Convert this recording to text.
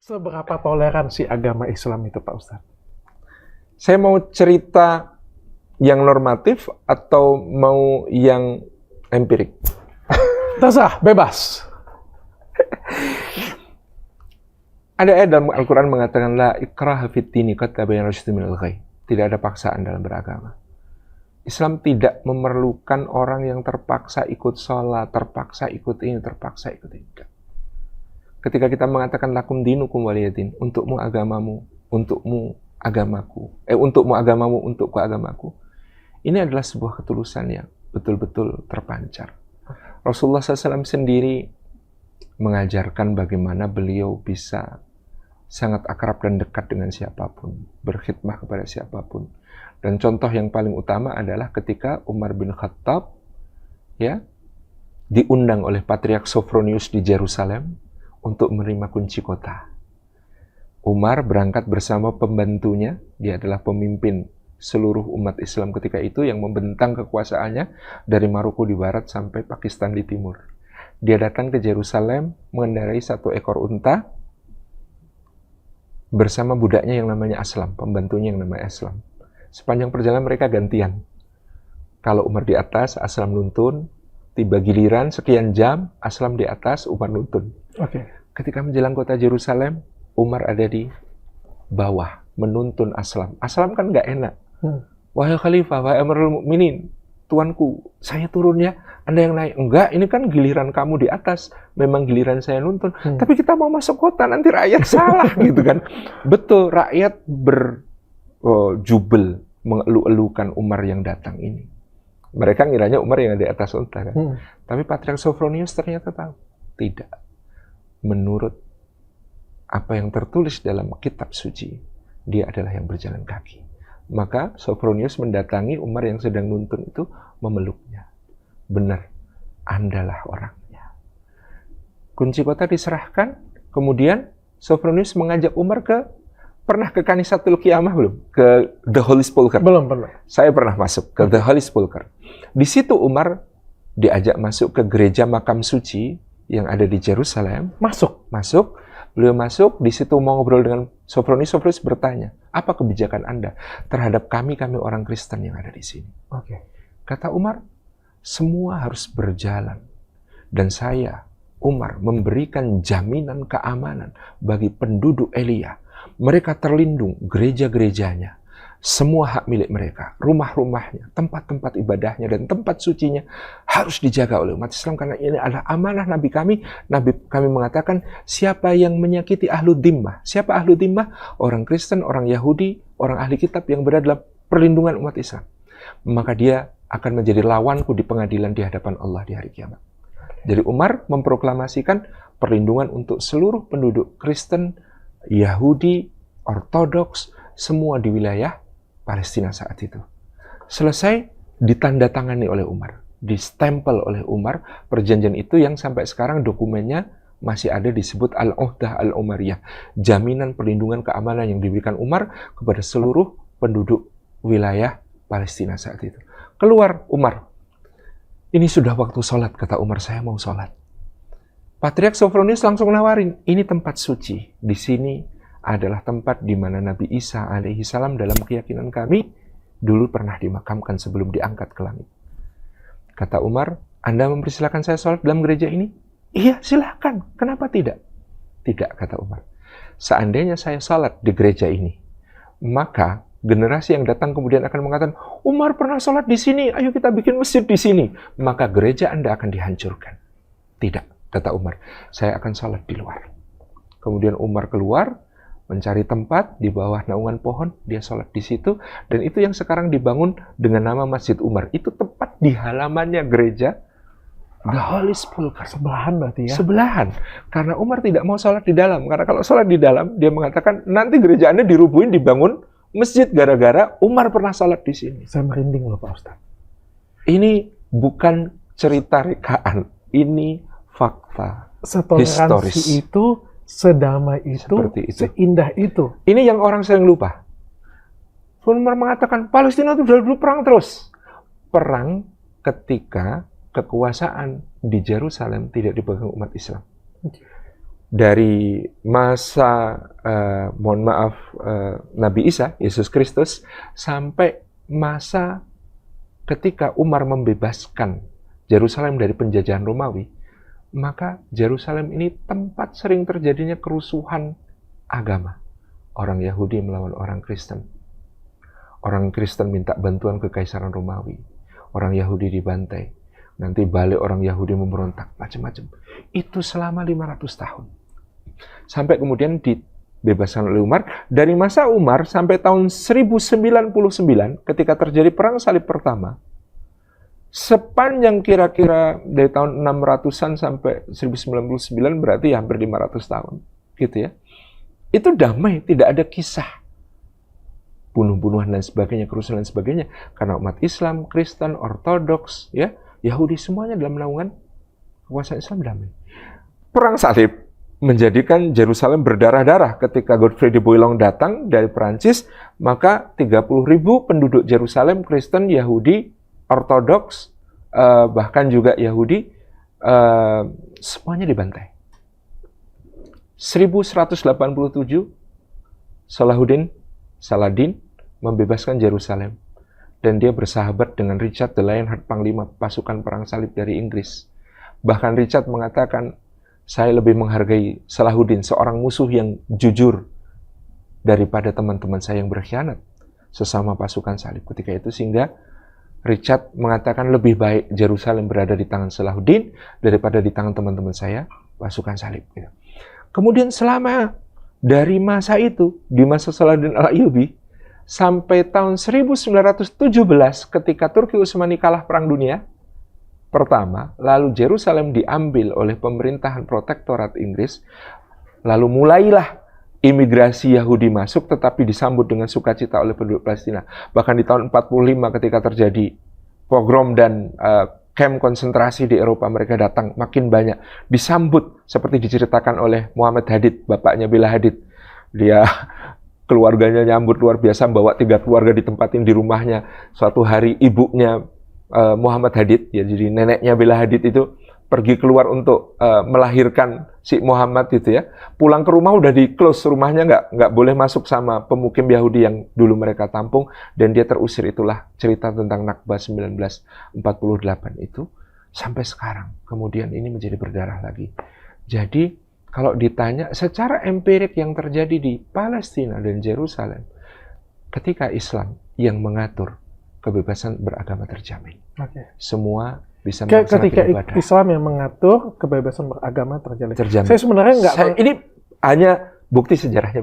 Seberapa toleransi agama Islam itu, Pak Ustadz? Saya mau cerita yang normatif atau mau yang empirik? Terserah, bebas. Ada ayat dalam Al-Quran mengatakan, La ikraha fid dini qad tabayyana rusydu minal ghayy. Tidak ada paksaan dalam beragama. Islam tidak memerlukan orang yang terpaksa ikut sholat, terpaksa ikut ini, terpaksa ikut ini. Ketika kita mengatakan lakum dinukum waliyadin, untukmu agamamu, untukmu agamaku, untukmu agamamu, untukku agamaku. Ini adalah sebuah ketulusan yang betul-betul terpancar. Rasulullah SAW sendiri mengajarkan bagaimana beliau bisa sangat akrab dan dekat dengan siapapun, berkhidmah kepada siapapun. Dan contoh yang paling utama adalah ketika Umar bin Khattab diundang oleh Patriark Sophronius di Yerusalem untuk menerima kunci kota. Umar berangkat bersama pembantunya, dia adalah pemimpin seluruh umat Islam ketika itu yang membentang kekuasaannya dari Maroko di barat sampai Pakistan di timur. Dia datang ke Yerusalem mengendarai 1 ekor unta bersama budaknya yang namanya Aslam, pembantunya yang namanya Aslam. Sepanjang perjalanan mereka gantian. Kalau Umar di atas, Aslam nuntun. Tiba giliran sekian jam, Aslam di atas, Umar nuntun. Ketika menjelang kota Yerusalem, Umar ada di bawah menuntun Aslam. Aslam kan nggak enak. Wahai Khalifah, wahai Amirul Mukminin, tuanku, saya turun ya, Anda yang naik. Enggak, ini kan giliran kamu di atas. Memang giliran saya nuntun. Tapi kita mau masuk kota, nanti rakyat salah gitu kan. Betul, rakyat berjubel mengeluh-elukan Umar yang datang ini. Mereka ngiranya Umar yang ada di atas unta kan. Tapi Patriark Sophronius ternyata tahu. Tidak. Menurut apa yang tertulis dalam kitab suci, dia adalah yang berjalan kaki. Maka Sophronius mendatangi Umar yang sedang nuntun itu, memeluknya. Benar, Andalah orangnya. Kunci kota diserahkan, kemudian Sophronius mengajak Umar pernah ke Kanisatul Qiyamah belum? Ke The Holy Sepulchre? Belum pernah. Saya pernah masuk ke The Holy Sepulchre. Di situ Umar diajak masuk ke gereja makam suci yang ada di Yerusalem. Masuk. Beliau masuk, di situ mau ngobrol dengan Sophronius. Sophronius bertanya, apa kebijakan Anda terhadap kami orang Kristen yang ada di sini? Kata Umar, semua harus berjalan. Dan saya, Umar, memberikan jaminan keamanan bagi penduduk Elia. Mereka terlindung, gereja-gerejanya, semua hak milik mereka, rumah-rumahnya, tempat-tempat ibadahnya, dan tempat sucinya harus dijaga oleh umat Islam karena ini adalah amanah Nabi kami. Nabi kami mengatakan, siapa yang menyakiti ahlu dhimmah? Siapa ahlu dhimmah? Orang Kristen, orang Yahudi, orang ahli kitab yang berada dalam perlindungan umat Islam. Maka dia akan menjadi lawanku di pengadilan di hadapan Allah di hari kiamat. Jadi Umar memproklamasikan perlindungan untuk seluruh penduduk Kristen, Yahudi, Ortodoks, semua di wilayah Palestina saat itu. Selesai, ditandatangani oleh Umar, distempel oleh Umar, perjanjian itu yang sampai sekarang dokumennya masih ada disebut Al-Uhdah Al-Umariyah, jaminan perlindungan keamanan yang diberikan Umar kepada seluruh penduduk wilayah Palestina saat itu. Keluar Umar, ini sudah waktu sholat, kata Umar, saya mau sholat. Patriark Sophronius langsung nawarin, ini tempat suci, di sini adalah tempat di mana Nabi Isa alaihi salam dalam keyakinan kami dulu pernah dimakamkan sebelum diangkat ke langit. Kata Umar, Anda mempersilahkan saya sholat dalam gereja ini? Iya, silakan. Kenapa tidak? Tidak, kata Umar. Seandainya saya sholat di gereja ini, maka generasi yang datang kemudian akan mengatakan, Umar pernah sholat di sini, ayo kita bikin masjid di sini. Maka gereja Anda akan dihancurkan. Tidak, kata Umar. Saya akan sholat di luar. Kemudian Umar keluar, mencari tempat di bawah naungan pohon, dia sholat di situ, dan itu yang sekarang dibangun dengan nama Masjid Umar. Itu tepat di halamannya gereja The Holy Sepulchre. Sebelahan berarti ya? Sebelahan. Karena Umar tidak mau sholat di dalam. Karena kalau sholat di dalam, dia mengatakan, nanti gereja Anda dirubuhin, dibangun masjid gara-gara Umar pernah sholat di sini. Saya merinding loh Pak Ustadz. Ini bukan cerita rekaan, ini fakta Setoleransi historis. itu, sedamai itu, seindah itu. Ini yang orang sering lupa. Umar mengatakan, Palestina itu dulu perang terus. Perang ketika kekuasaan di Yerusalem tidak dipegang umat Islam. dari masa mohon maaf Nabi Isa, Yesus Kristus, sampai masa ketika Umar membebaskan Yerusalem dari penjajahan Romawi, maka Yerusalem ini tempat sering terjadinya kerusuhan agama. Orang Yahudi melawan orang Kristen. Orang Kristen minta bantuan ke Kaisaran Romawi. Orang Yahudi dibantai. Nanti balik orang Yahudi memberontak, macam-macam. Itu selama 500 tahun. Sampai kemudian dibebaskan oleh Umar. Dari masa Umar sampai tahun 1099, ketika terjadi Perang Salib pertama, sepanjang kira-kira dari tahun 600-an sampai 1099, berarti hampir 500 tahun. Gitu ya. Itu damai, tidak ada kisah bunuh-bunuhan dan sebagainya, kerusuhan dan sebagainya. Karena umat Islam, Kristen, Ortodoks, ya, Yahudi, semuanya dalam naungan kekuasaan Islam damai. Perang Salib menjadikan Yerusalem berdarah-darah. Ketika Godfrey de Bouillon datang dari Perancis, maka 30.000 penduduk Yerusalem, Kristen, Yahudi, Ortodoks, bahkan juga Yahudi, semuanya dibantai. 1187, Saladin membebaskan Yerusalem. Dan dia bersahabat dengan Richard the Lionheart, panglima pasukan perang salib dari Inggris. Bahkan Richard mengatakan, saya lebih menghargai Salahuddin, seorang musuh yang jujur, daripada teman-teman saya yang berkhianat sesama pasukan salib ketika itu. Sehingga Richard mengatakan lebih baik Yerusalem berada di tangan Salahuddin daripada di tangan teman-teman saya, pasukan salib. Kemudian selama dari masa itu, di masa Salahuddin Al-Ayyubi, sampai tahun 1917 ketika Turki Utsmani kalah Perang Dunia Pertama, lalu Yerusalem diambil oleh pemerintahan protektorat Inggris, lalu mulailah imigrasi Yahudi masuk, tetapi disambut dengan sukacita oleh penduduk Palestina. Bahkan di tahun 45 ketika terjadi pogrom dan kamp konsentrasi di Eropa, mereka datang makin banyak, disambut seperti diceritakan oleh Muhammad Hadid, bapaknya Bella Hadid. Dia keluarganya nyambut luar biasa, bawa 3 keluarga ditempatin di rumahnya. Suatu hari ibunya Muhammad Hadid, ya jadi neneknya Bella Hadid itu pergi keluar untuk melahirkan si Muhammad itu ya. Pulang ke rumah udah di close, rumahnya nggak boleh masuk sama pemukim Yahudi yang dulu mereka tampung, dan dia terusir. Itulah cerita tentang Nakba 1948 itu sampai sekarang. Kemudian ini menjadi berdarah lagi. Jadi kalau ditanya secara empirik yang terjadi di Palestina dan Yerusalem, ketika Islam yang mengatur, kebebasan beragama terjamin. Semua bisa melaksanakan ketika ibadah. Islam yang mengatur, kebebasan beragama terjamin. Terjamin. Saya sebenarnya nggak... Ini hanya bukti sejarahnya.